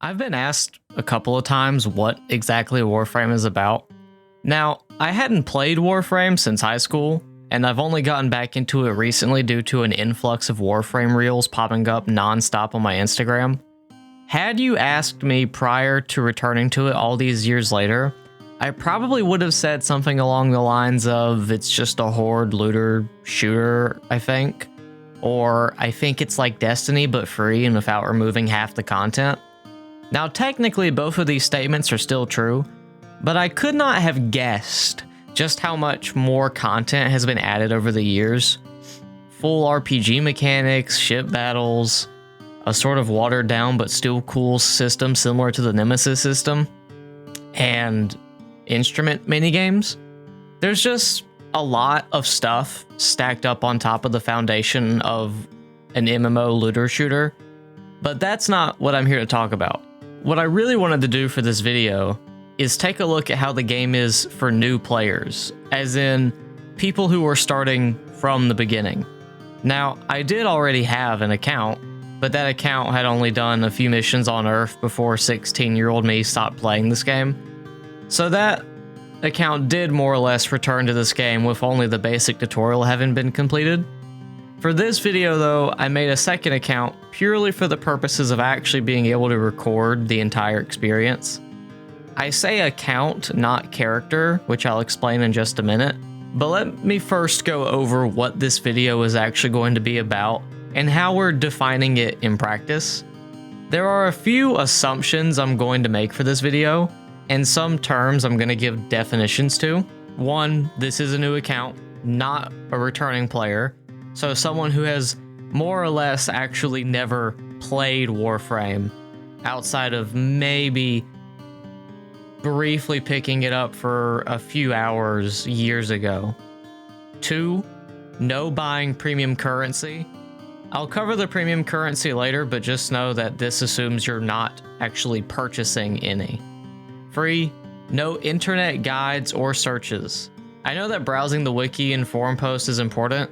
I've been asked a couple of times what exactly Warframe is about. Now, I hadn't played Warframe since high school, and I've only gotten back into it recently due to an influx of Warframe reels popping up non-stop on my Instagram. Had you asked me prior to returning to it all these years later, I probably would have said something along the lines of, it's just a horde looter shooter, I think. Or, I think it's like Destiny but free and without removing half the content. Now, technically, both of these statements are still true, but I could not have guessed just how much more content has been added over the years. Full RPG mechanics, ship battles, a sort of watered down but still cool system similar to the Nemesis system, and instrument minigames. There's just a lot of stuff stacked up on top of the foundation of an MMO looter shooter, but that's not what I'm here to talk about. What I really wanted to do for this video is take a look at how the game is for new players, as in people who are starting from the beginning. Now, I did already have an account, but that account had only done a few missions on Earth before 16-year-old me stopped playing this game. So that account did more or less return to this game with only the basic tutorial having been completed. For this video though, I made a second account purely for the purposes of actually being able to record the entire experience. I say account, not character, which I'll explain in just a minute, but let me first go over what this video is actually going to be about and how we're defining it in practice. There are a few assumptions I'm going to make for this video, and some terms I'm going to give definitions to. One, this is a new account, not a returning player. So someone who has more or less actually never played Warframe outside of maybe briefly picking it up for a few hours years ago. Two, no buying premium currency. I'll cover the premium currency later, but just know that this assumes you're not actually purchasing any. Three, no internet guides or searches. I know that browsing the wiki and forum posts is important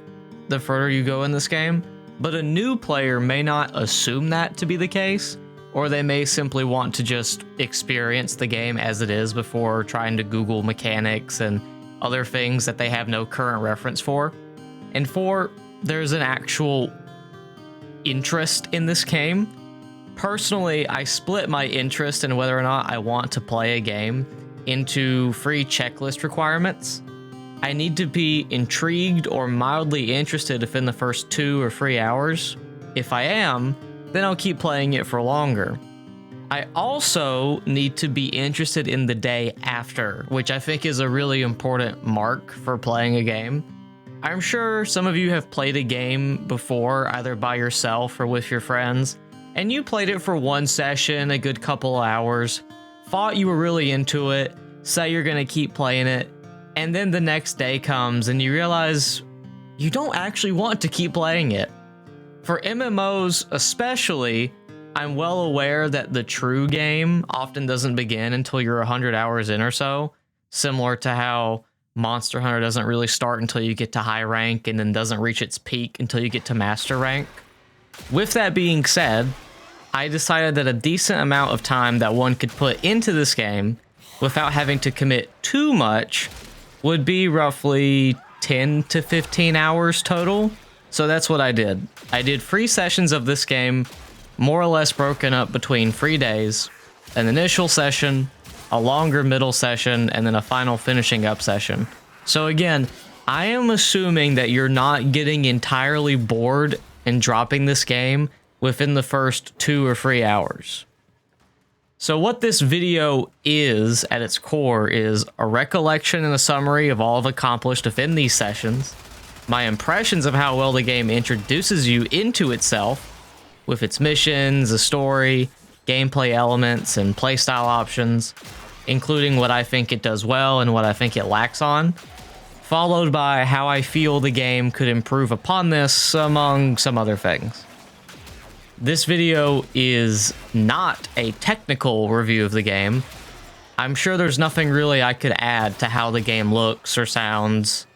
the further you go in this game, but a new player may not assume that to be the case, or they may simply want to just experience the game as it is before trying to Google mechanics and other things that they have no current reference for. And four, there's an actual interest in this game. Personally, I split my interest in whether or not I want to play a game into free checklist requirements. I need to be intrigued or mildly interested within the first 2 or 3 hours. If I am, then I'll keep playing it for longer. I also need to be interested in the day after, which I think is a really important mark for playing a game. I'm sure some of you have played a game before, either by yourself or with your friends, and you played it for one session, a good couple of hours, thought you were really into it, say you're gonna keep playing it, and then the next day comes and you realize you don't actually want to keep playing it. For MMOs especially, I'm well aware that the true game often doesn't begin until you're 100 hours in or so, similar to how Monster Hunter doesn't really start until you get to high rank and then doesn't reach its peak until you get to master rank. With that being said, I decided that a decent amount of time that one could put into this game without having to commit too much would be roughly 10 to 15 hours total. So that's what I did. I did 3 sessions of this game, more or less broken up between 3 days, an initial session, a longer middle session, and then a final finishing up session. So again, I am assuming that you're not getting entirely bored and dropping this game within the first 2 or 3 hours. So what this video is, at its core, is a recollection and a summary of all I've accomplished within these sessions, my impressions of how well the game introduces you into itself, with its missions, the story, gameplay elements, and playstyle options, including what I think it does well and what I think it lacks on, followed by how I feel the game could improve upon this, among some other things. This video is not a technical review of the game. I'm sure there's nothing really I could add to how the game looks or sounds.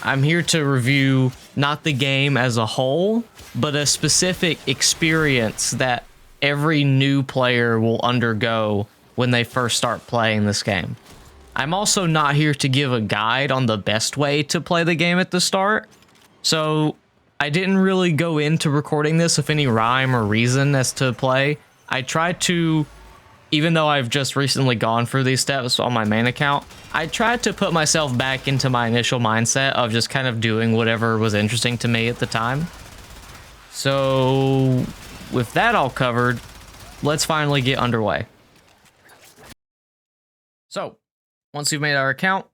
I'm here to review not the game as a whole, but a specific experience that every new player will undergo when they first start playing this game. I'm also not here to give a guide on the best way to play the game at the start, so I didn't really go into recording this with any rhyme or reason as to play. I tried to, even though I've just recently gone through these steps on my main account, I tried to put myself back into my initial mindset of just kind of doing whatever was interesting to me at the time. So with that all covered, let's finally get underway. So, once we've made our account,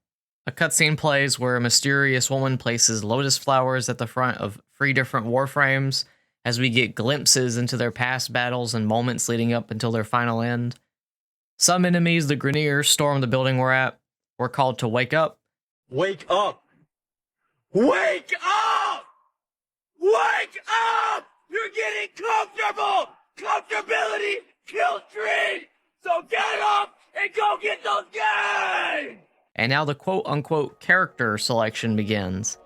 a cutscene plays where a mysterious woman places lotus flowers at the front of 3 different warframes as we get glimpses into their past battles and moments leading up until their final end. Some enemies, the Greniers, storm the building we're at. We're called to wake up. Wake up! Wake up! Wake up! You're getting comfortable! Comfortability kills dreams! So get up and go get those guys! And now the quote-unquote character selection begins.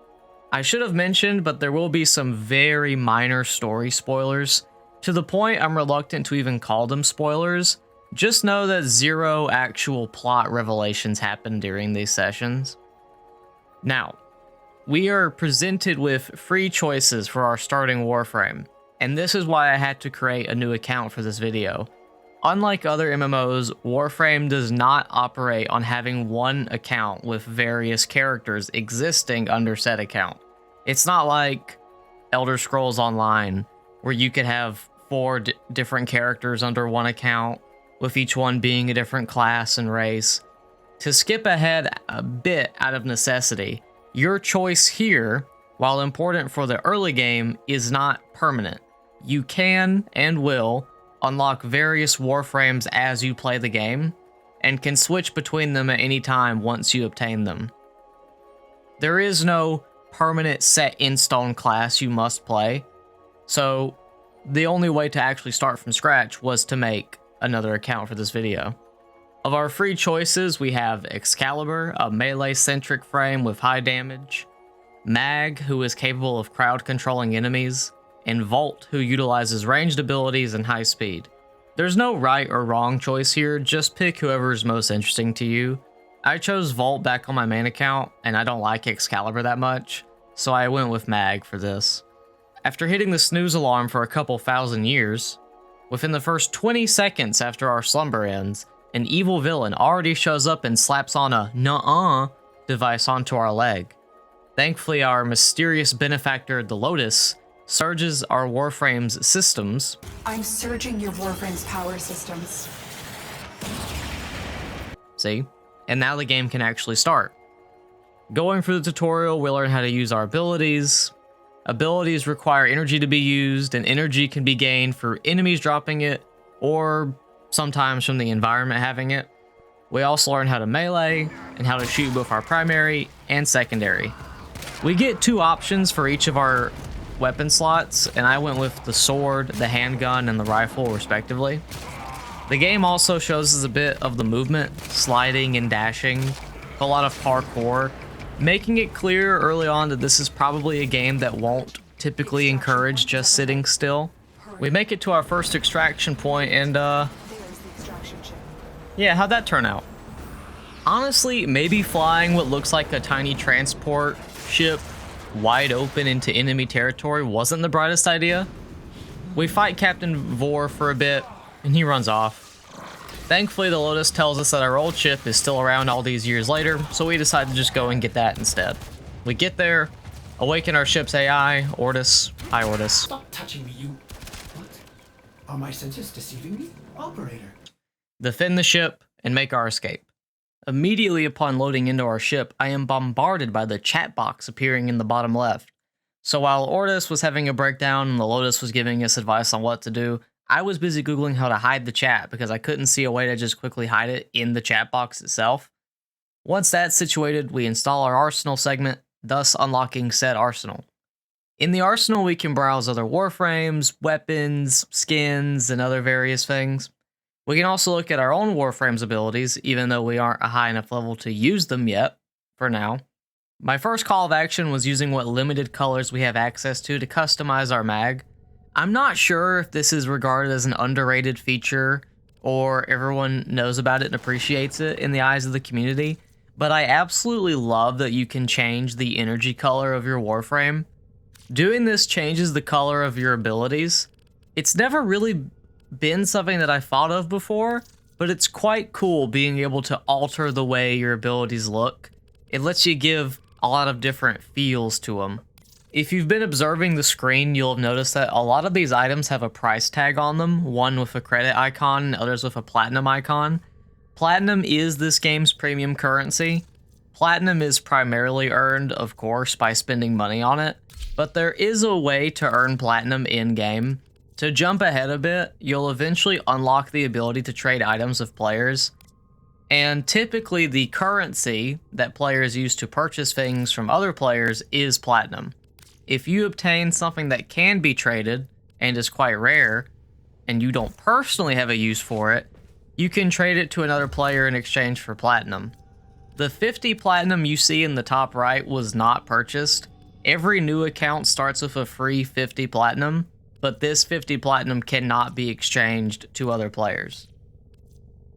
I should have mentioned, but there will be some very minor story spoilers. To the point I'm reluctant to even call them spoilers. Just know that 0 actual plot revelations happen during these sessions. Now, we are presented with 3 choices for our starting warframe, and this is why I had to create a new account for this video. Unlike other MMOs, Warframe does not operate on having one account with various characters existing under said account. It's not like Elder Scrolls Online, where you could have 4 different characters under one account, with each one being a different class and race. To skip ahead a bit out of necessity, your choice here, while important for the early game, is not permanent. You can, and will, unlock various warframes as you play the game, and can switch between them at any time once you obtain them. There is no permanent set-in-stone class you must play, so the only way to actually start from scratch was to make another account for this video. Of our 3 choices, we have Excalibur, a melee-centric frame with high damage, Mag, who is capable of crowd-controlling enemies, and Volt, who utilizes ranged abilities and high speed. There's no right or wrong choice here, just pick whoever is most interesting to you. I chose Volt back on my main account, and I don't like Excalibur that much, so I went with Mag for this. After hitting the snooze alarm for a couple thousand years, within the first 20 seconds after our slumber ends, an evil villain already shows up and slaps on a nuh-uh device onto our leg. Thankfully, our mysterious benefactor, the Lotus, surges our Warframe's systems. I'm surging your Warframe's power systems. See? And now the game can actually start. Going through the tutorial, we'll learn how to use our abilities. Abilities require energy to be used, and energy can be gained through enemies dropping it, or sometimes from the environment having it. We also learn how to melee, and how to shoot both our primary and secondary. We get 2 options for each of our weapon slots, and I went with the sword, the handgun, and the rifle respectively. The game also shows us a bit of the movement, sliding and dashing, a lot of parkour, making it clear early on that this is probably a game that won't typically encourage just sitting still. We make it to our first extraction point, and yeah, how'd that turn out? Honestly, maybe flying what looks like a tiny transport ship wide open into enemy territory wasn't the brightest idea. We fight Captain Vor for a bit, and he runs off. Thankfully, the Lotus tells us that our old ship is still around all these years later, so we decide to just go and get that instead. We get there, awaken our ship's AI, Ortis. Hi, Ortis. Stop touching me, you... What? Are my senses deceiving me? Operator. Defend the ship, and make our escape. Immediately upon loading into our ship, I am bombarded by the chat box appearing in the bottom left. So while Ortis was having a breakdown and the Lotus was giving us advice on what to do, I was busy Googling how to hide the chat because I couldn't see a way to just quickly hide it in the chat box itself. Once that's situated, we install our arsenal segment, thus unlocking said arsenal. In the arsenal, we can browse other warframes, weapons, skins, and other various things. We can also look at our own Warframe's abilities, even though we aren't a high enough level to use them yet, for now. My first call of action was using what limited colors we have access to customize our mag. I'm not sure if this is regarded as an underrated feature or everyone knows about it and appreciates it in the eyes of the community, but I absolutely love that you can change the energy color of your Warframe. Doing this changes the color of your abilities. It's never really been something that I thought of before, but it's quite cool being able to alter the way your abilities look. It lets you give a lot of different feels to them. If you've been observing the screen, you'll have noticed that a lot of these items have a price tag on them, one with a credit icon and others with a platinum icon. Platinum is this game's premium currency. Platinum is primarily earned, of course, by spending money on it, but there is a way to earn platinum in-game. To jump ahead a bit, you'll eventually unlock the ability to trade items with players, and typically the currency that players use to purchase things from other players is platinum. If you obtain something that can be traded and is quite rare, and you don't personally have a use for it, you can trade it to another player in exchange for platinum. The 50 platinum you see in the top right was not purchased. Every new account starts with a free 50 platinum, but this 50 platinum cannot be exchanged to other players.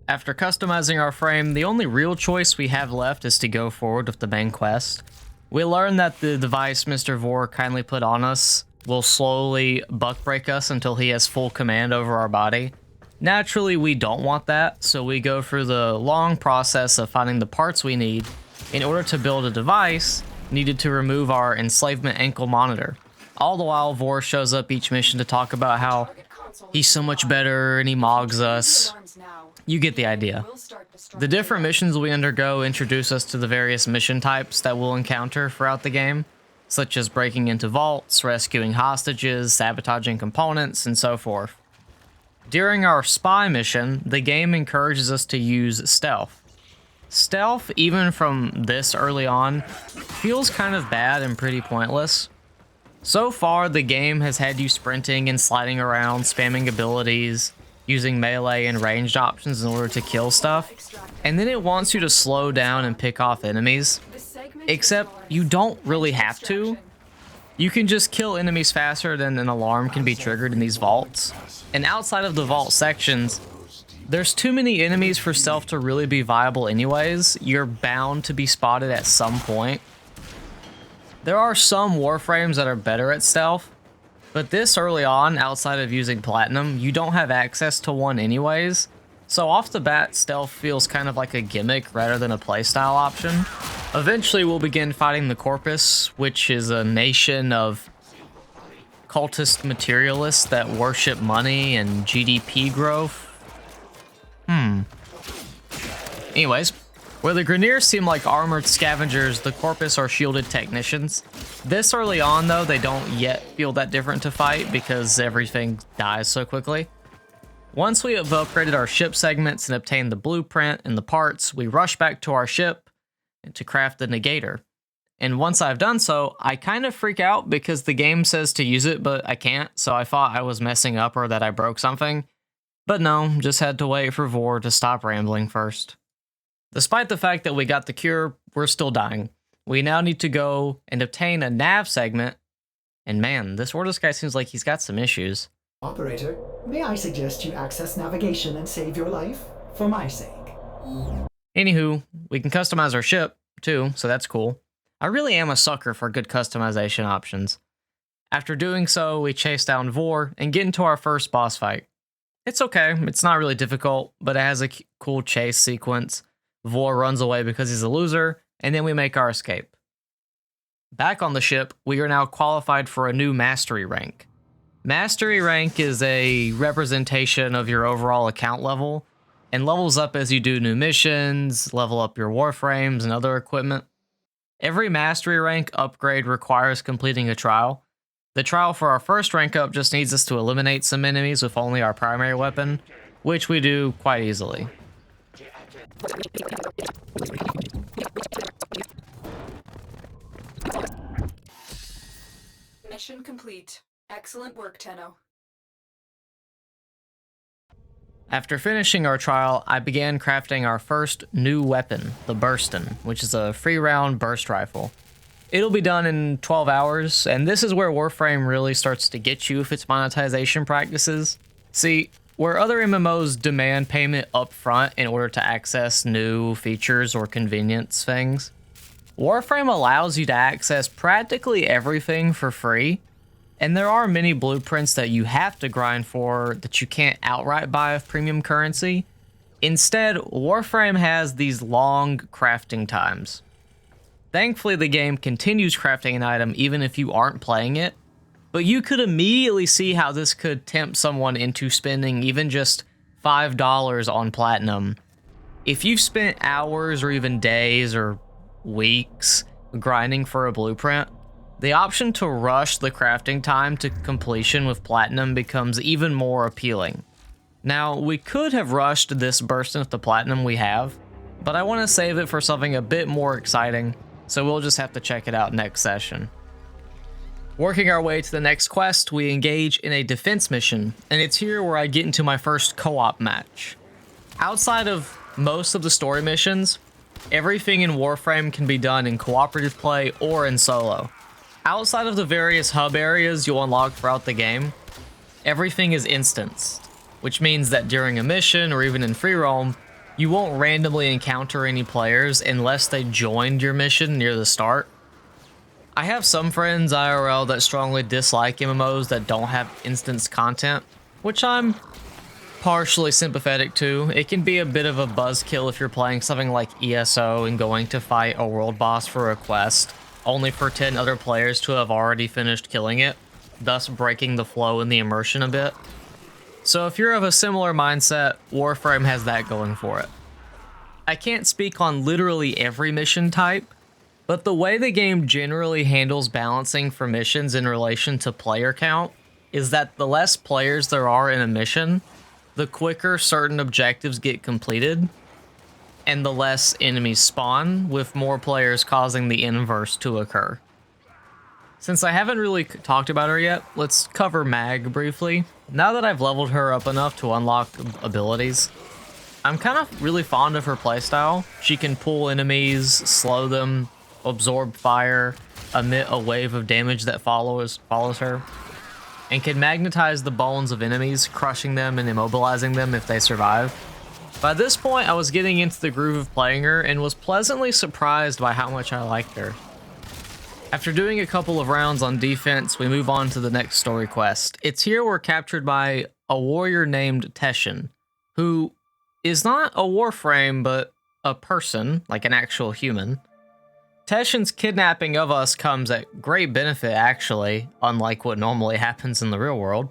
After customizing our frame, the only real choice we have left is to go forward with the main quest. We learned that the device Mr. Vor kindly put on us will slowly buck break us until he has full command over our body. Naturally, we don't want that, so we go through the long process of finding the parts we need in order to build a device needed to remove our enslavement ankle monitor. All the while, Vor shows up each mission to talk about how he's so much better and he mogs us. You get the idea. The different missions we undergo introduce us to the various mission types that we'll encounter throughout the game, such as breaking into vaults, rescuing hostages, sabotaging components, and so forth. During our spy mission, the game encourages us to use stealth. Stealth, even from this early on, feels kind of bad and pretty pointless. So far, the game has had you sprinting and sliding around, spamming abilities, using melee and ranged options in order to kill stuff, and then it wants you to slow down and pick off enemies, except you don't really have to. You can just kill enemies faster than an alarm can be triggered in these vaults, and outside of the vault sections, there's too many enemies for stealth to really be viable anyways. You're bound to be spotted at some point. There are some Warframes that are better at stealth, but this early on, outside of using platinum, you don't have access to one anyways, so off the bat, stealth feels kind of like a gimmick rather than a playstyle option. Eventually, we'll begin fighting the Corpus, which is a nation of cultist materialists that worship money and GDP growth. Anyways, where the Grineers seem like armored scavengers, the Corpus are shielded technicians. This early on, though, they don't yet feel that different to fight because everything dies so quickly. Once we have upgraded our ship segments and obtained the blueprint and the parts, we rush back to our ship to craft the negator. And once I've done so, I kind of freak out because the game says to use it, but I can't, so I thought I was messing up or that I broke something. But no, just had to wait for Vor to stop rambling first. Despite the fact that we got the cure, we're still dying. We now need to go and obtain a nav segment, and man, this Ordis guy seems like he's got some issues. Operator, may I suggest you access navigation and save your life? For my sake. Anywho, we can customize our ship, too, so that's cool. I really am a sucker for good customization options. After doing so, we chase down Vor and get into our first boss fight. It's okay, it's not really difficult, but it has a cool chase sequence. Vor runs away because he's a loser, and then we make our escape. Back on the ship, we are now qualified for a new mastery rank. Mastery rank is a representation of your overall account level, and levels up as you do new missions, level up your warframes and other equipment. Every mastery rank upgrade requires completing a trial. The trial for our first rank up just needs us to eliminate some enemies with only our primary weapon, which we do quite easily. Mission complete. Excellent work, Tenno. After finishing our trial, I began crafting our first new weapon, the Burstin, which is a free round burst rifle. It'll be done in 12 hours, and this is where Warframe really starts to get you with its monetization practices. See, where other MMOs demand payment upfront in order to access new features or convenience things, Warframe allows you to access practically everything for free, and there are many blueprints that you have to grind for that you can't outright buy with premium currency. Instead, Warframe has these long crafting times. Thankfully, the game continues crafting an item even if you aren't playing it, but you could immediately see how this could tempt someone into spending even just $5 on platinum. If you've spent hours or even days or weeks grinding for a blueprint, the option to rush the crafting time to completion with platinum becomes even more appealing. Now, we could have rushed this burst of the platinum we have, but I want to save it for something a bit more exciting, so we'll just have to check it out next session. Working our way to the next quest, we engage in a defense mission, and it's here where I get into my first co-op match. Outside of most of the story missions, everything in Warframe can be done in cooperative play or in solo. Outside of the various hub areas you'll unlock throughout the game, everything is instanced, which means that during a mission or even in free roam, you won't randomly encounter any players unless they joined your mission near the start. I have some friends IRL that strongly dislike MMOs that don't have instance content, which I'm partially sympathetic to. It can be a bit of a buzzkill if you're playing something like ESO and going to fight a world boss for a quest, only for 10 other players to have already finished killing it, thus breaking the flow and the immersion a bit. So if you're of a similar mindset, Warframe has that going for it. I can't speak on literally every mission type, but the way the game generally handles balancing for missions in relation to player count is that the less players there are in a mission, the quicker certain objectives get completed, and the less enemies spawn, with more players causing the inverse to occur. Since I haven't really talked about her yet, let's cover Mag briefly. Now that I've leveled her up enough to unlock abilities, I'm kind of really fond of her playstyle. She can pull enemies, slow them, absorb fire, emit a wave of damage that follows her, and can magnetize the bones of enemies, crushing them and immobilizing them if they survive. By this point, I was getting into the groove of playing her and was pleasantly surprised by how much I liked her. After doing a couple of rounds on defense, we move on to the next story quest. It's here we're captured by a warrior named Teshin, who is not a Warframe, but a person, like an actual human. Teshin's kidnapping of us comes at great benefit, actually, unlike what normally happens in the real world.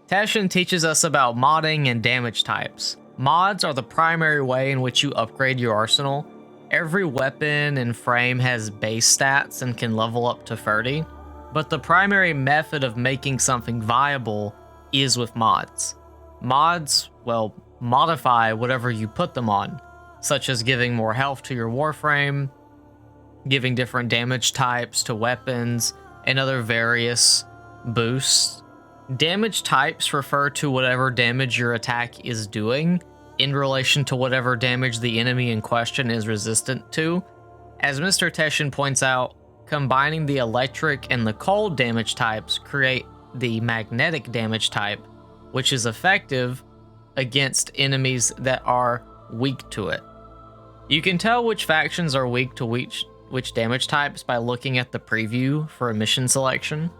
Teshin teaches us about modding and damage types. Mods are the primary way in which you upgrade your arsenal. Every weapon and frame has base stats and can level up to 30, but the primary method of making something viable is with mods. Mods, well, modify whatever you put them on, such as giving more health to your warframe, giving different damage types to weapons, and other various boosts. Damage types refer to whatever damage your attack is doing in relation to whatever damage the enemy in question is resistant to. As Mr. Teshin points out, combining the electric and the cold damage types create the magnetic damage type, which is effective against enemies that are weak to it. You can tell which factions are weak to which damage types by looking at the preview for a mission selection.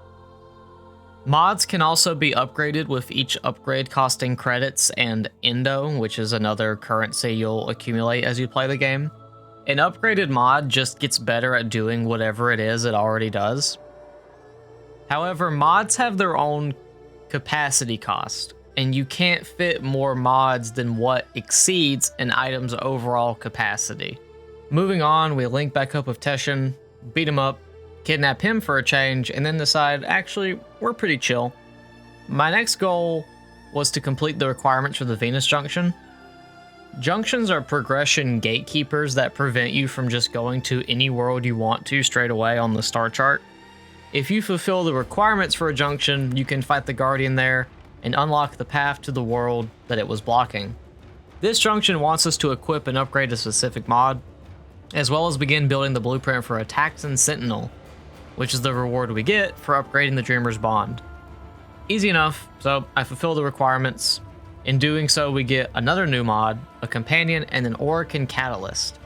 Mods can also be upgraded with each upgrade costing credits and Endo, which is another currency you'll accumulate as you play the game. An upgraded mod just gets better at doing whatever it is it already does. However, mods have their own capacity cost, and you can't fit more mods than what exceeds an item's overall capacity. Moving on, we link back up with Teshin, beat him up, kidnap him for a change, and then decide, actually, we're pretty chill. My next goal was to complete the requirements for the Venus Junction. Junctions are progression gatekeepers that prevent you from just going to any world you want to straight away on the star chart. If you fulfill the requirements for a junction, you can fight the Guardian there and unlock the path to the world that it was blocking. This junction wants us to equip and upgrade a specific mod, as well as begin building the blueprint for a Taxon Sentinel, which is the reward we get for upgrading the Dreamer's Bond. Easy enough, so I fulfill the requirements. In doing so, we get another new mod, a companion, and an Orokin Catalyst.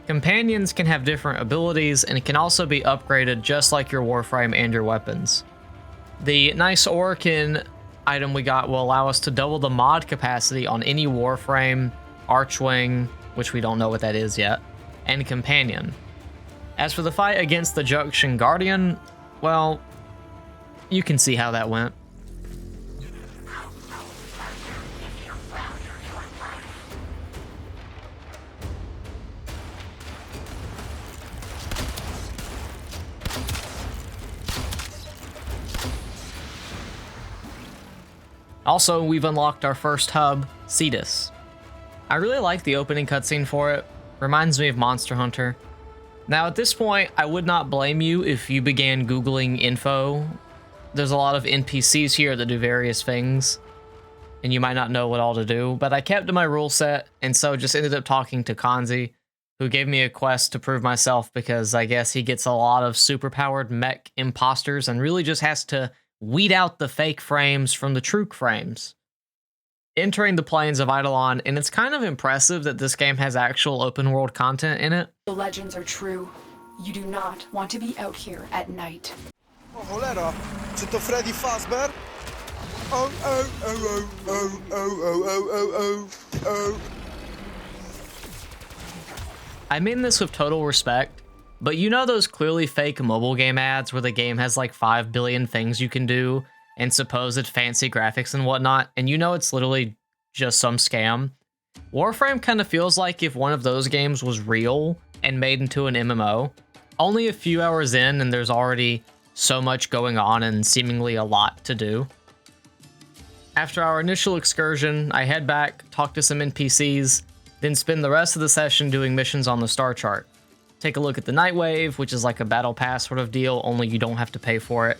Companions can have different abilities, and it can also be upgraded just like your Warframe and your weapons. The nice Orokin item we got will allow us to double the mod capacity on any Warframe, Archwing, which we don't know what that is yet, and Companion. As for the fight against the Junction Guardian, well, you can see how that went. Also, we've unlocked our first hub, Cetus. I really like the opening cutscene for it. Reminds me of Monster Hunter. Now at this point, I would not blame you if you began Googling info. There's a lot of NPCs here that do various things, and you might not know what all to do, but I kept to my rule set, and so just ended up talking to Kanzi, who gave me a quest to prove myself because I guess he gets a lot of superpowered mech imposters and really just has to weed out the fake frames from the true frames. Entering the plains of Eidolon, and it's kind of impressive that this game has actual open world content in it. The legends are true. You do not want to be out here at night. Oh, cholera! Czy to Freddy Fazbear? Oh, oh, oh, oh, oh, oh, oh, oh, oh, oh. I mean this with total respect, but you know those clearly fake mobile game ads where the game has like 5 billion things you can do and supposed fancy graphics and whatnot, and you know it's literally just some scam? Warframe kind of feels like if one of those games was real and made into an MMO. Only a few hours in and there's already so much going on and seemingly a lot to do. After our initial excursion, I head back, talk to some NPCs, then spend the rest of the session doing missions on the star chart. Take a look at the Nightwave, which is like a battle pass sort of deal, only you don't have to pay for it.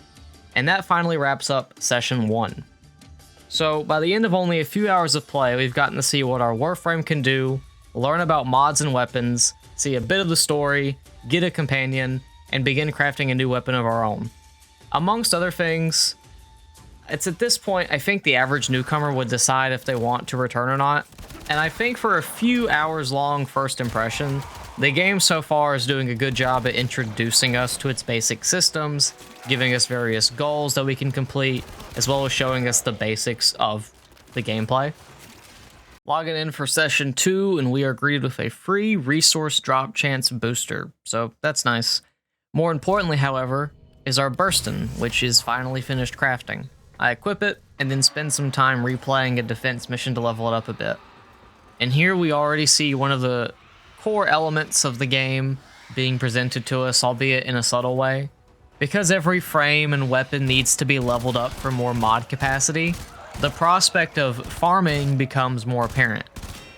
And that finally wraps up session 1. So by the end of only a few hours of play, we've gotten to see what our Warframe can do, learn about mods and weapons, see a bit of the story, get a companion, and begin crafting a new weapon of our own. Amongst other things, it's at this point I think the average newcomer would decide if they want to return or not, and I think for a few hours long first impression, the game so far is doing a good job at introducing us to its basic systems, giving us various goals that we can complete, as well as showing us the basics of the gameplay. Logging in for session 2, and we are greeted with a free resource drop chance booster, so that's nice. More importantly, however, is our Burstin, which is finally finished crafting. I equip it, and then spend some time replaying a defense mission to level it up a bit. And here we already see one of the core elements of the game being presented to us, albeit in a subtle way. Because every frame and weapon needs to be leveled up for more mod capacity, the prospect of farming becomes more apparent.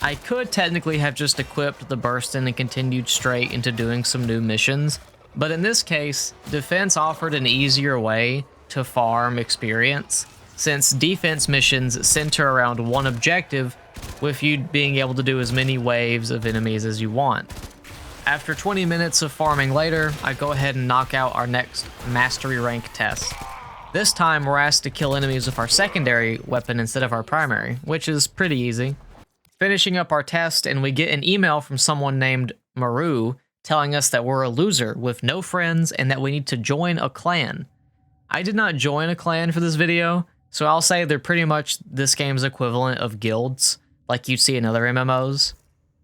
I could technically have just equipped the Burstin and continued straight into doing some new missions, but in this case, defense offered an easier way to farm experience, since defense missions center around one objective, with you being able to do as many waves of enemies as you want. After 20 minutes of farming later, I go ahead and knock out our next mastery rank test. This time we're asked to kill enemies with our secondary weapon instead of our primary, which is pretty easy. Finishing up our test, and we get an email from someone named Maru telling us that we're a loser with no friends and that we need to join a clan. I did not join a clan for this video, so I'll say they're pretty much this game's equivalent of guilds, like you see in other MMOs.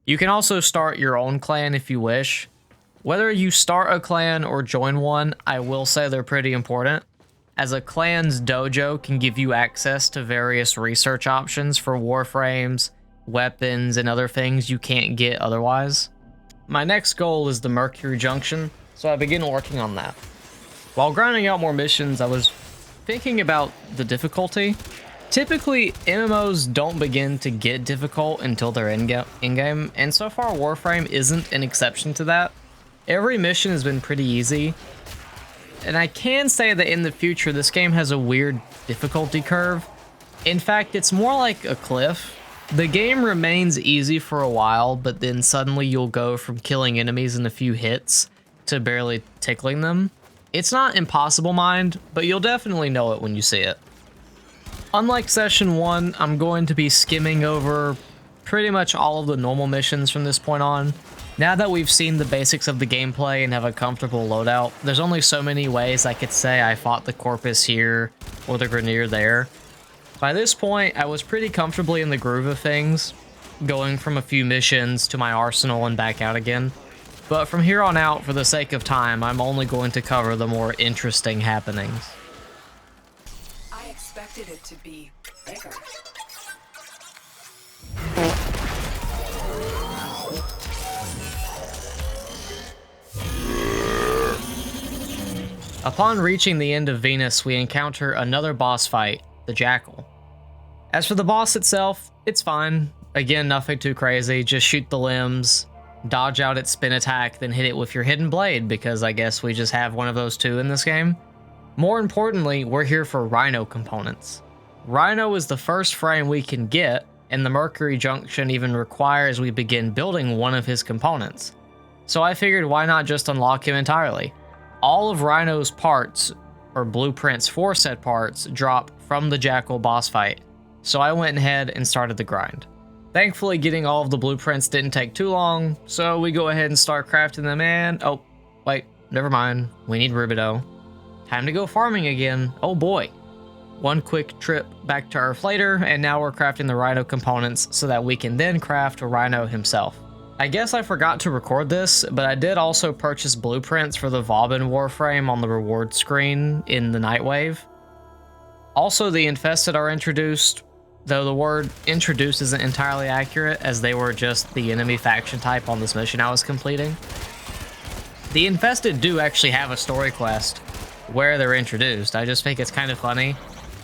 You can also start your own clan if you wish. Whether you start a clan or join one, I will say they're pretty important, as a clan's dojo can give you access to various research options for warframes, weapons, and other things you can't get otherwise. My next goal is the Mercury Junction, so I begin working on that. While grinding out more missions, I was thinking about the difficulty. Typically, MMOs don't begin to get difficult until they're in-game, and so far Warframe isn't an exception to that. Every mission has been pretty easy, and I can say that in the future this game has a weird difficulty curve. In fact, it's more like a cliff. The game remains easy for a while, but then suddenly you'll go from killing enemies in a few hits to barely tickling them. It's not impossible mined, but you'll definitely know it when you see it. Unlike Session 1, I'm going to be skimming over pretty much all of the normal missions from this point on. Now that we've seen the basics of the gameplay and have a comfortable loadout, there's only so many ways I could say I fought the Corpus here or the Grineer there. By this point, I was pretty comfortably in the groove of things, going from a few missions to my arsenal and back out again. But from here on out, for the sake of time, I'm only going to cover the more interesting happenings. I expected it to be bigger. Upon reaching the end of Venus, we encounter another boss fight, the Jackal. As for the boss itself, it's fine. Again, nothing too crazy, just shoot the limbs, dodge out its spin attack, then hit it with your hidden blade, because I guess we just have one of those two in this game. More importantly, we're here for Rhino components. Rhino is the first frame we can get, and the Mercury Junction even requires we begin building one of his components. So I figured why not just unlock him entirely. All of Rhino's parts, or blueprints for said parts, drop from the Jackal boss fight, so I went ahead and started the grind. Thankfully, getting all of the blueprints didn't take too long, so we go ahead and start crafting them, and oh, wait, never mind, we need Rubido. Time to go farming again, oh boy. One quick trip back to Earth later, and now we're crafting the Rhino components so that we can then craft Rhino himself. I guess I forgot to record this, but I did also purchase blueprints for the Vauban Warframe on the reward screen in the Nightwave. Also, the Infested are introduced, though the word introduced isn't entirely accurate, as they were just the enemy faction type on this mission I was completing. The Infested do actually have a story quest where they're introduced. I just think it's kind of funny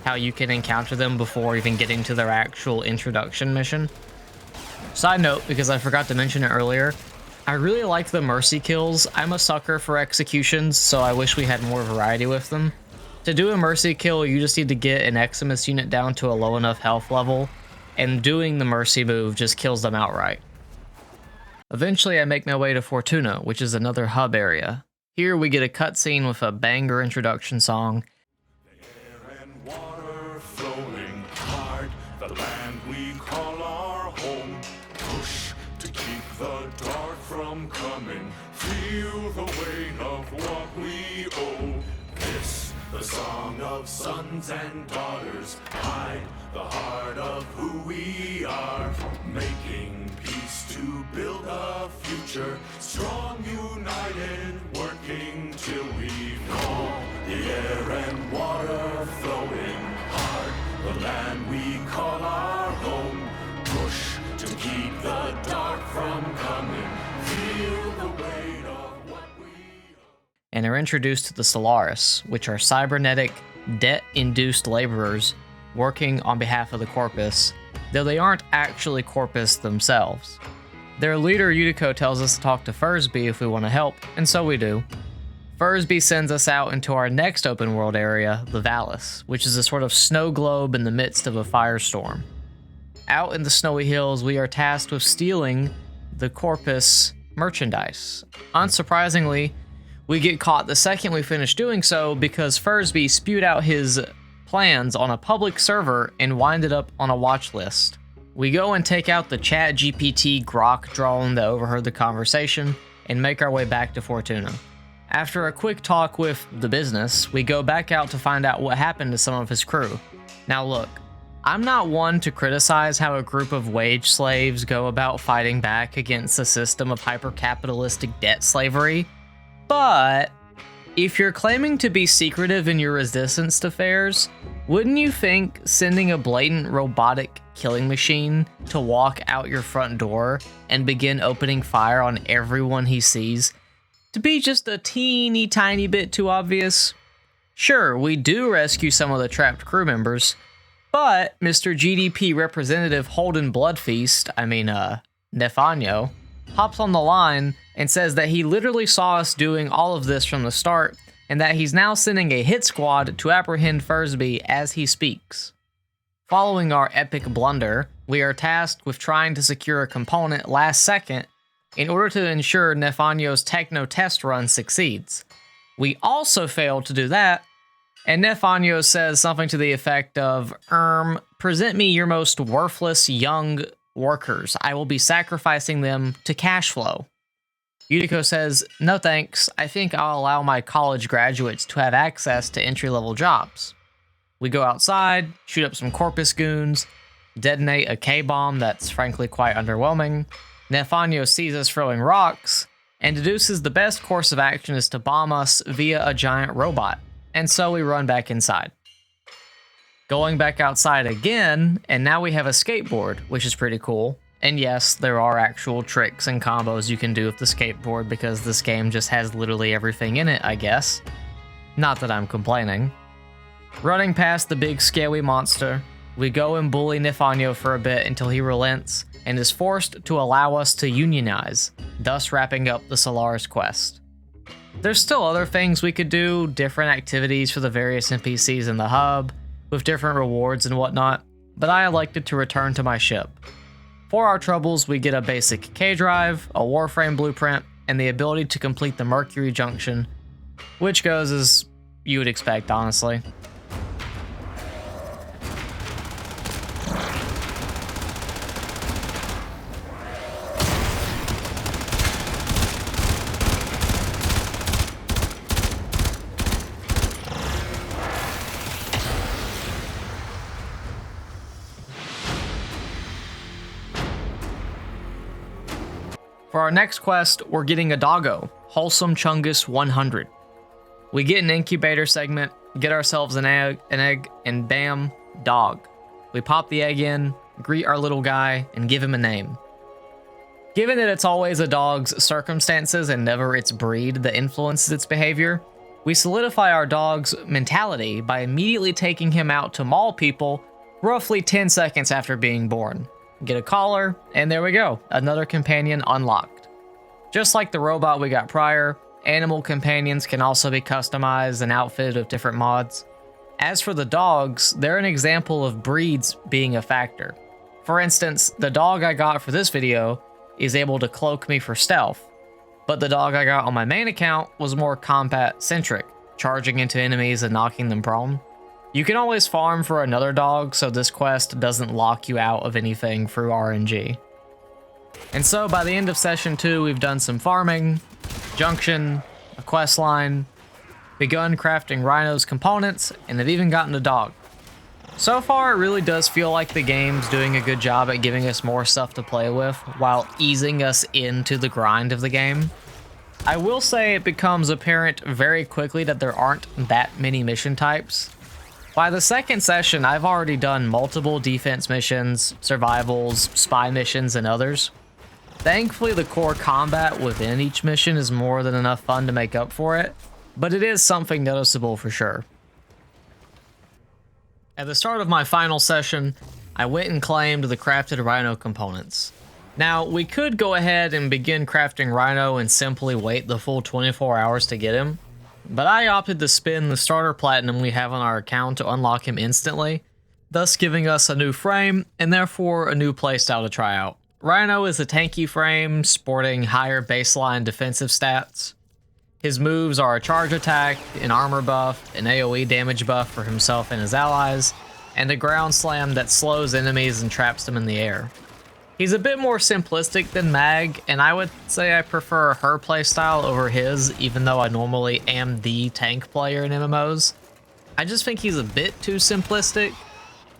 how you can encounter them before even getting to their actual introduction mission. Side note, because I forgot to mention it earlier, I really like the mercy kills. I'm a sucker for executions, so I wish we had more variety with them. To do a mercy kill, you just need to get an Eximus unit down to a low enough health level, and doing the mercy move just kills them outright. Eventually, I make my way to Fortuna, which is another hub area. Here we get a cutscene with a banger introduction song. Air and water flowing hard, the land we call our home. Push to keep the dark from coming. Feel the weight of what we owe. This, the song of sons and daughters. Hide the heart of who we are. Making peace to build a future. Strong, united, working till we fall. The air and water flowing hard. The land we call our home. Push to keep the dark from coming. Feel the weight of what we owe. And are introduced to the Solaris, which are cybernetic, debt-induced laborers working on behalf of the Corpus, though they aren't actually Corpus themselves. Their leader, Yutiko, tells us to talk to Fursby if we want to help, and so we do. Fursby sends us out into our next open world area, the Vallis, which is a sort of snow globe in the midst of a firestorm. Out in the snowy hills, we are tasked with stealing the Corpus merchandise. Unsurprisingly, we get caught the second we finish doing so because Fursby spewed out his plans on a public server and winded up on a watch list. We go and take out the ChatGPT Grok drone that overheard the conversation and make our way back to Fortuna. After a quick talk with the business, we go back out to find out what happened to some of his crew. Now look, I'm not one to criticize how a group of wage slaves go about fighting back against a system of hyper-capitalistic debt slavery, but if you're claiming to be secretive in your resistance to fairs, wouldn't you think sending a blatant robotic killing machine to walk out your front door and begin opening fire on everyone he sees to be just a teeny tiny bit too obvious? Sure, we do rescue some of the trapped crew members, but Mr. GDP Representative Holden Bloodfeast, Nefanyo, hops on the line and says that he literally saw us doing all of this from the start, and that he's now sending a hit squad to apprehend Fursby as he speaks. Following our epic blunder, we are tasked with trying to secure a component last second in order to ensure Nefanyo's techno test run succeeds. We also failed to do that, and Nefanyo says something to the effect of, present me your most worthless young workers. I will be sacrificing them to cash flow. Yuriko says, no thanks, I think I'll allow my college graduates to have access to entry-level jobs. We go outside, shoot up some Corpus goons, detonate a K-bomb that's frankly quite underwhelming. Nefanyo sees us throwing rocks, and deduces the best course of action is to bomb us via a giant robot, and so we run back inside. Going back outside again, and now we have a skateboard, which is pretty cool. And yes, there are actual tricks and combos you can do with the skateboard because this game just has literally everything in it, I guess. Not that I'm complaining. Running past the big scary monster, we go and bully Nefanyo for a bit until he relents and is forced to allow us to unionize, thus wrapping up the Solaris quest. There's still other things we could do, different activities for the various NPCs in the hub, with different rewards and whatnot, but I elected to return to my ship. For our troubles, we get a basic K-drive, a Warframe blueprint, and the ability to complete the Mercury Junction, which goes as you would expect, honestly. For our next quest, we're getting a doggo, Wholesome Chungus 100. We get an incubator segment, get ourselves an egg, and bam, dog. We pop the egg in, greet our little guy, and give him a name. Given that it's always a dog's circumstances and never its breed that influences its behavior, we solidify our dog's mentality by immediately taking him out to maul people roughly 10 seconds after being born. Get a collar, and there we go, another companion unlocked. Just like the robot we got prior, animal companions can also be customized and outfitted with different mods. As for the dogs, they're an example of breeds being a factor. For instance, the dog I got for this video is able to cloak me for stealth, but the dog I got on my main account was more combat-centric, charging into enemies and knocking them prone. You can always farm for another dog, so this quest doesn't lock you out of anything through RNG. And so by the end of session 2, we've done some farming, junction, a quest line, begun crafting Rhino's components, and have even gotten a dog. So far, it really does feel like the game's doing a good job at giving us more stuff to play with, while easing us into the grind of the game. I will say it becomes apparent very quickly that there aren't that many mission types. By the second session, I've already done multiple defense missions, survivals, spy missions, and others. Thankfully, the core combat within each mission is more than enough fun to make up for it, but it is something noticeable for sure. At the start of my final session, I went and claimed the crafted Rhino components. Now, we could go ahead and begin crafting Rhino and simply wait the full 24 hours to get him, but I opted to spend the starter platinum we have on our account to unlock him instantly, thus giving us a new frame and therefore a new playstyle to try out. Rhino is a tanky frame, sporting higher baseline defensive stats. His moves are a charge attack, an armor buff, an AoE damage buff for himself and his allies, and a ground slam that slows enemies and traps them in the air. He's a bit more simplistic than Mag, and I would say I prefer her playstyle over his, even though I normally am the tank player in MMOs. I just think he's a bit too simplistic.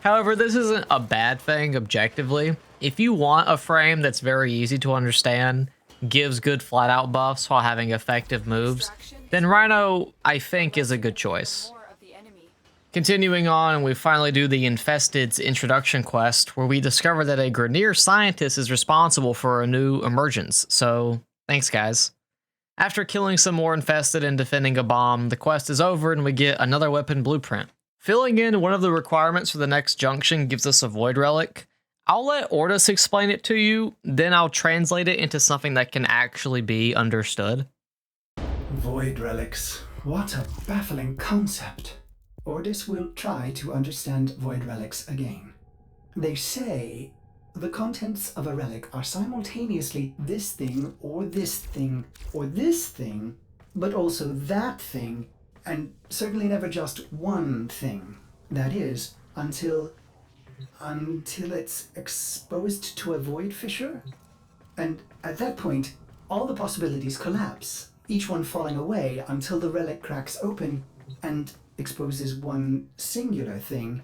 However, this isn't a bad thing objectively. If you want a frame that's very easy to understand, gives good flat-out buffs while having effective moves, then Rhino, I think, is a good choice. Continuing on, we finally do the Infested's introduction quest, where we discover that a Grineer scientist is responsible for a new emergence, so thanks guys. After killing some more Infested and defending a bomb, the quest is over and we get another weapon blueprint. Filling in one of the requirements for the next junction gives us a Void Relic. I'll let Ordis explain it to you, then I'll translate it into something that can actually be understood. Void relics. What a baffling concept. Ordis will try to understand void relics again. They say the contents of a relic are simultaneously this thing, or this thing, or this thing, but also that thing, and certainly never just one thing. That is, until it's exposed to a void fissure. And at that point, all the possibilities collapse, each one falling away until the relic cracks open and exposes one singular thing.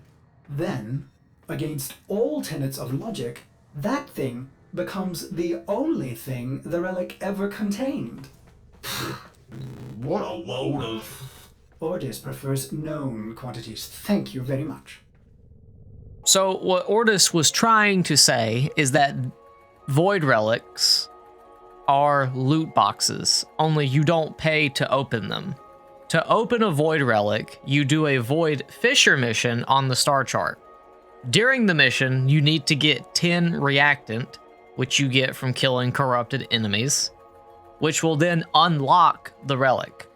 Then, against all tenets of logic, that thing becomes the only thing the relic ever contained. What a load of... Ordis prefers known quantities. Thank you very much. So what Ordis was trying to say is that void relics are loot boxes, only you don't pay to open them. To open a void relic, you do a void fissure mission on the star chart. During the mission, you need to get 10 reactant, which you get from killing corrupted enemies, which will then unlock the relic.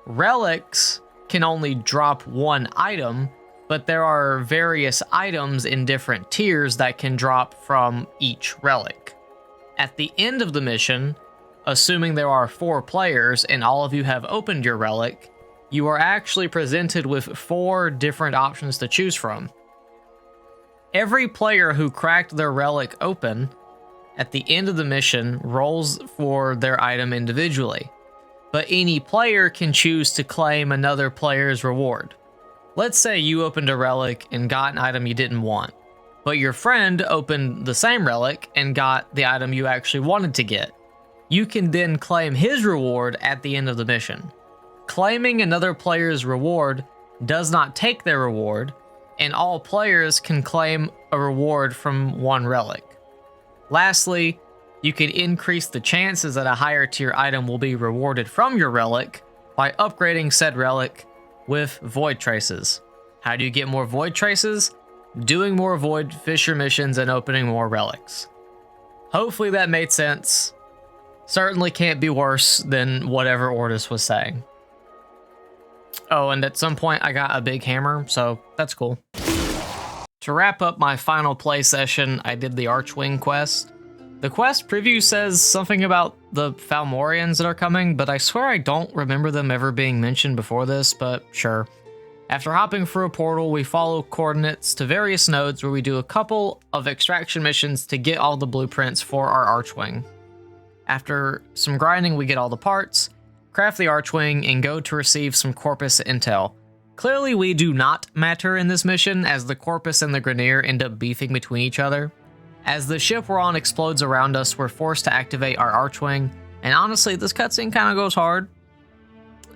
Relics can only drop one item, but there are various items in different tiers that can drop from each relic. At the end of the mission, assuming there are 4 players and all of you have opened your relic, you are actually presented with 4 different options to choose from. Every player who cracked their relic open at the end of the mission rolls for their item individually, but any player can choose to claim another player's reward. Let's say you opened a relic and got an item you didn't want, but your friend opened the same relic and got the item you actually wanted to get. You can then claim his reward at the end of the mission. Claiming another player's reward does not take their reward, and all players can claim a reward from one relic. Lastly, you can increase the chances that a higher tier item will be rewarded from your relic by upgrading said relic with void traces. How do you get more void traces? Doing more void fissure missions and opening more relics. Hopefully that made sense. Certainly can't be worse than whatever Ordis was saying. Oh, and at some point I got a big hammer, so that's cool. To wrap up my final play session, I did the Archwing quest. The quest preview says something about the Falmorians that are coming, but I swear I don't remember them ever being mentioned before this, but sure. After hopping through a portal, we follow coordinates to various nodes where we do a couple of extraction missions to get all the blueprints for our Archwing. After some grinding, we get all the parts, craft the Archwing, and go to receive some Corpus intel. Clearly we do not matter in this mission, as the Corpus and the Grineer end up beefing between each other. As the ship we're on explodes around us, we're forced to activate our Archwing, and honestly, this cutscene kind of goes hard.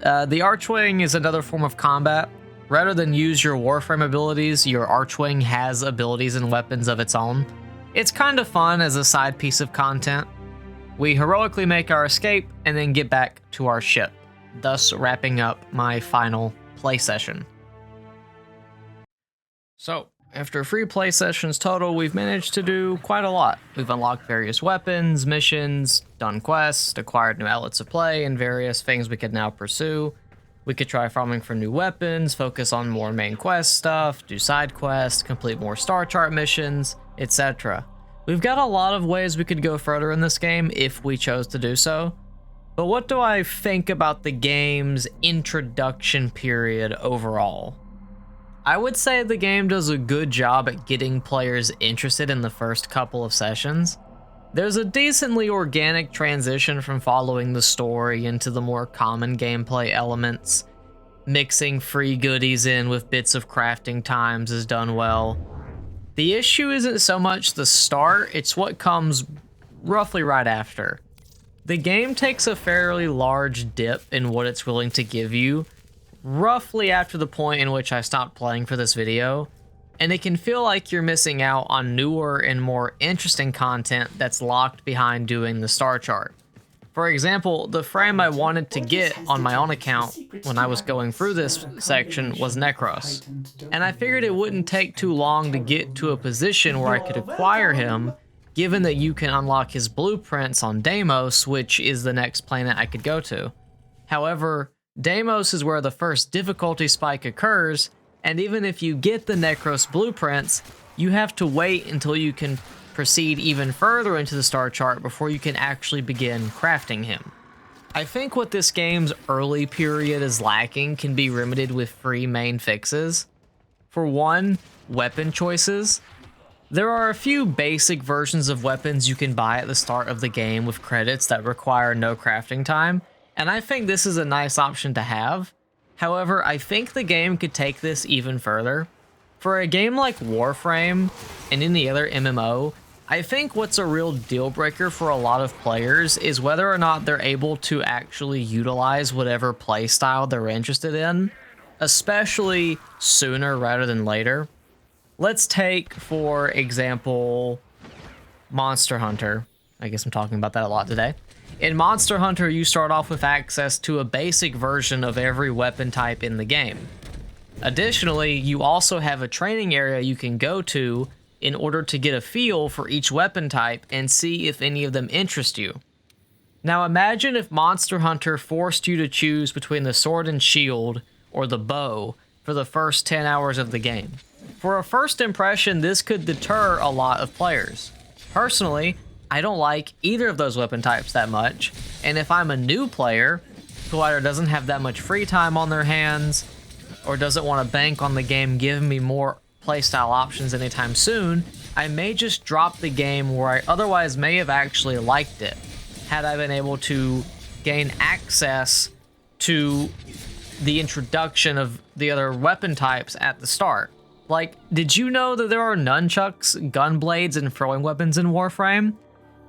The Archwing is another form of combat. Rather than use your Warframe abilities, your Archwing has abilities and weapons of its own. It's kind of fun as a side piece of content. We heroically make our escape and then get back to our ship, thus wrapping up my final play session. So, after 3 play sessions total, we've managed to do quite a lot. We've unlocked various weapons, missions, done quests, acquired new outlets of play, and various things we could now pursue. We could try farming for new weapons, focus on more main quest stuff, do side quests, complete more star chart missions, etc. We've got a lot of ways we could go further in this game if we chose to do so. But what do I think about the game's introduction period overall? I would say the game does a good job at getting players interested in the first couple of sessions. There's a decently organic transition from following the story into the more common gameplay elements. Mixing free goodies in with bits of crafting times is done well. The issue isn't so much the start, it's what comes roughly right after. The game takes a fairly large dip in what it's willing to give you, roughly after the point in which I stopped playing for this video, and it can feel like you're missing out on newer and more interesting content that's locked behind doing the star chart. For example, the frame I wanted to get on my own account when I was going through this section was Necros, and I figured it wouldn't take too long to get to a position where I could acquire him, given that you can unlock his blueprints on Deimos, which is the next planet I could go to. However, Deimos is where the first difficulty spike occurs, and even if you get the Necros blueprints, you have to wait until you can proceed even further into the star chart before you can actually begin crafting him. I think what this game's early period is lacking can be remedied with free main fixes. For one, weapon choices. There are a few basic versions of weapons you can buy at the start of the game with credits that require no crafting time, and I think this is a nice option to have. However, I think the game could take this even further. For a game like Warframe and any other MMO, I think what's a real deal breaker for a lot of players is whether or not they're able to actually utilize whatever playstyle they're interested in, especially sooner rather than later. Let's take, for example, Monster Hunter. I guess I'm talking about that a lot today. In Monster Hunter, you start off with access to a basic version of every weapon type in the game. Additionally, you also have a training area you can go to in order to get a feel for each weapon type and see if any of them interest you. Now imagine if Monster Hunter forced you to choose between the sword and shield or the bow for the first 10 hours of the game. For a first impression, this could deter a lot of players. Personally, I don't like either of those weapon types that much, and if I'm a new player who either doesn't have that much free time on their hands or doesn't want to bank on the game giving me more playstyle options anytime soon, I may just drop the game where I otherwise may have actually liked it, had I been able to gain access to the introduction of the other weapon types at the start. Like, did you know that there are nunchucks, gun blades, and throwing weapons in Warframe?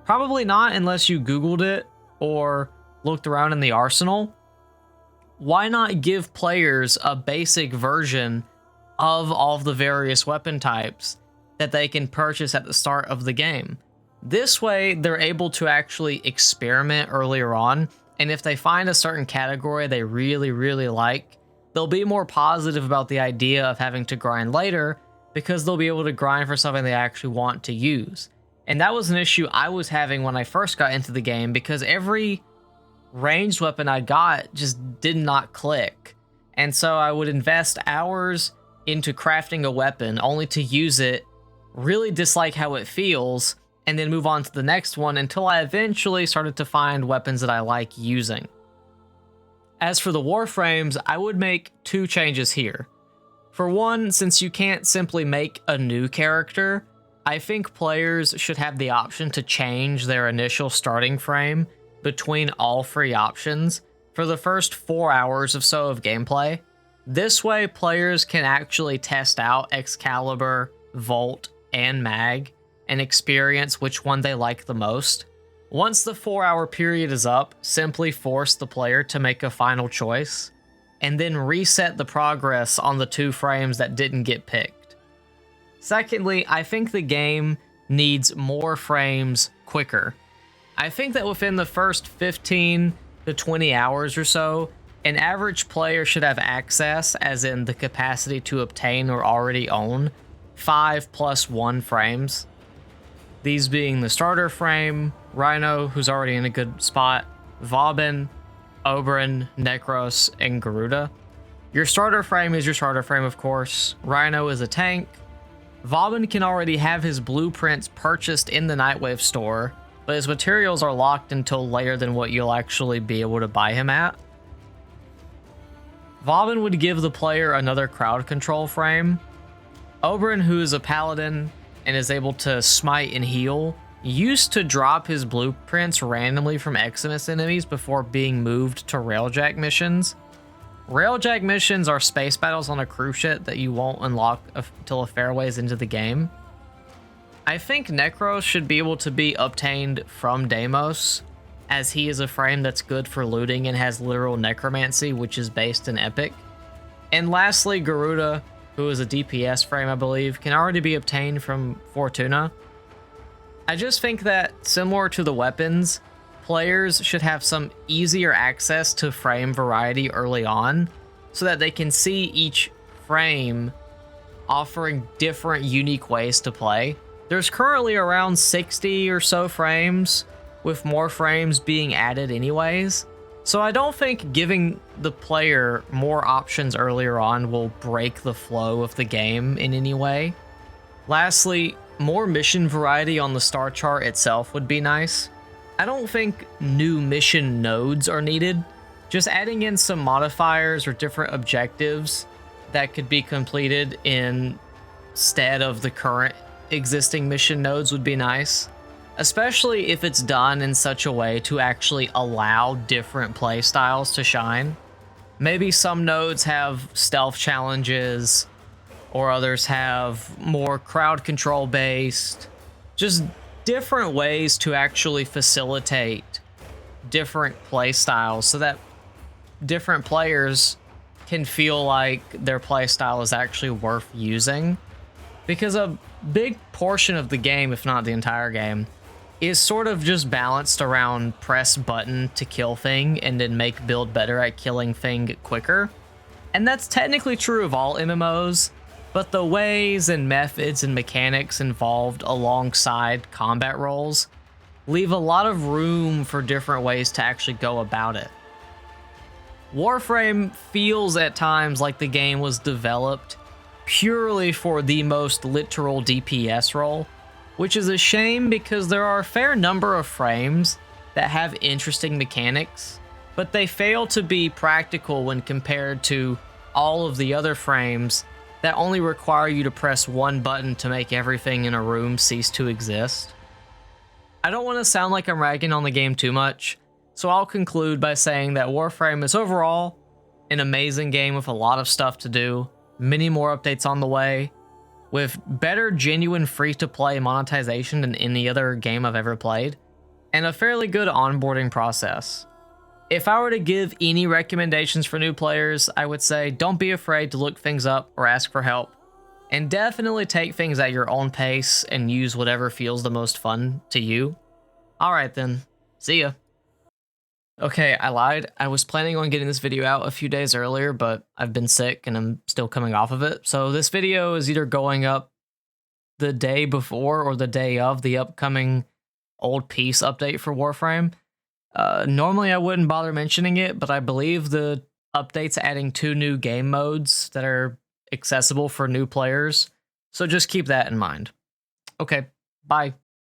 Probably not unless you Googled it or looked around in the arsenal. Why not give players a basic version of all of the various weapon types that they can purchase at the start of the game? This way, they're able to actually experiment earlier on, and if they find a certain category they really, really like, they'll be more positive about the idea of having to grind later because they'll be able to grind for something they actually want to use. And that was an issue I was having when I first got into the game because every ranged weapon I got just did not click. And so I would invest hours into crafting a weapon only to use it, really dislike how it feels, and then move on to the next one until I eventually started to find weapons that I like using. As for the Warframes, I would make two changes here. For one, since you can't simply make a new character, I think players should have the option to change their initial starting frame between all three options for the first 4 hours or so of gameplay. This way, players can actually test out Excalibur, Volt, and Mag and experience which one they like the most. Once the 4-hour period is up, simply force the player to make a final choice, and then reset the progress on the 2 frames that didn't get picked. Secondly, I think the game needs more frames quicker. I think that within the first 15 to 20 hours or so, an average player should have access, as in the capacity to obtain or already own, 5+1 frames. These being the starter frame, Rhino, who's already in a good spot, Vauban, Oberyn, Necros, and Garuda. Your starter frame is your starter frame, of course. Rhino is a tank. Vauban can already have his blueprints purchased in the Nightwave store, but his materials are locked until later than what you'll actually be able to buy him at. Vauban would give the player another crowd control frame. Oberyn, who is a paladin and is able to smite and heal, used to drop his blueprints randomly from Eximus enemies before being moved to Railjack missions. Railjack missions are space battles on a cruise ship that you won't unlock until a fair ways into the game. I think Necros should be able to be obtained from Deimos, as he is a frame that's good for looting and has literal necromancy, which is based in Epic. And lastly, Garuda, who is a DPS frame, I believe, can already be obtained from Fortuna. I just think that, similar to the weapons, players should have some easier access to frame variety early on, so that they can see each frame offering different unique ways to play. There's currently around 60 or so frames, with more frames being added anyways. So I don't think giving the player more options earlier on will break the flow of the game in any way. Lastly, more mission variety on the star chart itself would be nice. I don't think new mission nodes are needed. Just adding in some modifiers or different objectives that could be completed instead of the current existing mission nodes would be nice. Especially if it's done in such a way to actually allow different play styles to shine. Maybe some nodes have stealth challenges, or others have more crowd control based. Just different ways to actually facilitate different play styles so that different players can feel like their play style is actually worth using. Because a big portion of the game, if not the entire game, is sort of just balanced around press button to kill thing and then make build better at killing thing quicker. And that's technically true of all MMOs, but the ways and methods and mechanics involved alongside combat roles leave a lot of room for different ways to actually go about it. Warframe feels at times like the game was developed purely for the most literal DPS role, which is a shame because there are a fair number of frames that have interesting mechanics, but they fail to be practical when compared to all of the other frames that only require you to press one button to make everything in a room cease to exist. I don't want to sound like I'm ragging on the game too much, so I'll conclude by saying that Warframe is overall an amazing game with a lot of stuff to do, many more updates on the way, with better genuine free-to-play monetization than any other game I've ever played, and a fairly good onboarding process. If I were to give any recommendations for new players, I would say don't be afraid to look things up or ask for help, and definitely take things at your own pace and use whatever feels the most fun to you. Alright then, see ya. Okay, I lied. I was planning on getting this video out a few days earlier, but I've been sick and I'm still coming off of it. So this video is either going up the day before or the day of the upcoming old piece update for Warframe. Normally I wouldn't bother mentioning it, but I believe the update's adding 2 new game modes that are accessible for new players. So just keep that in mind. Okay, bye.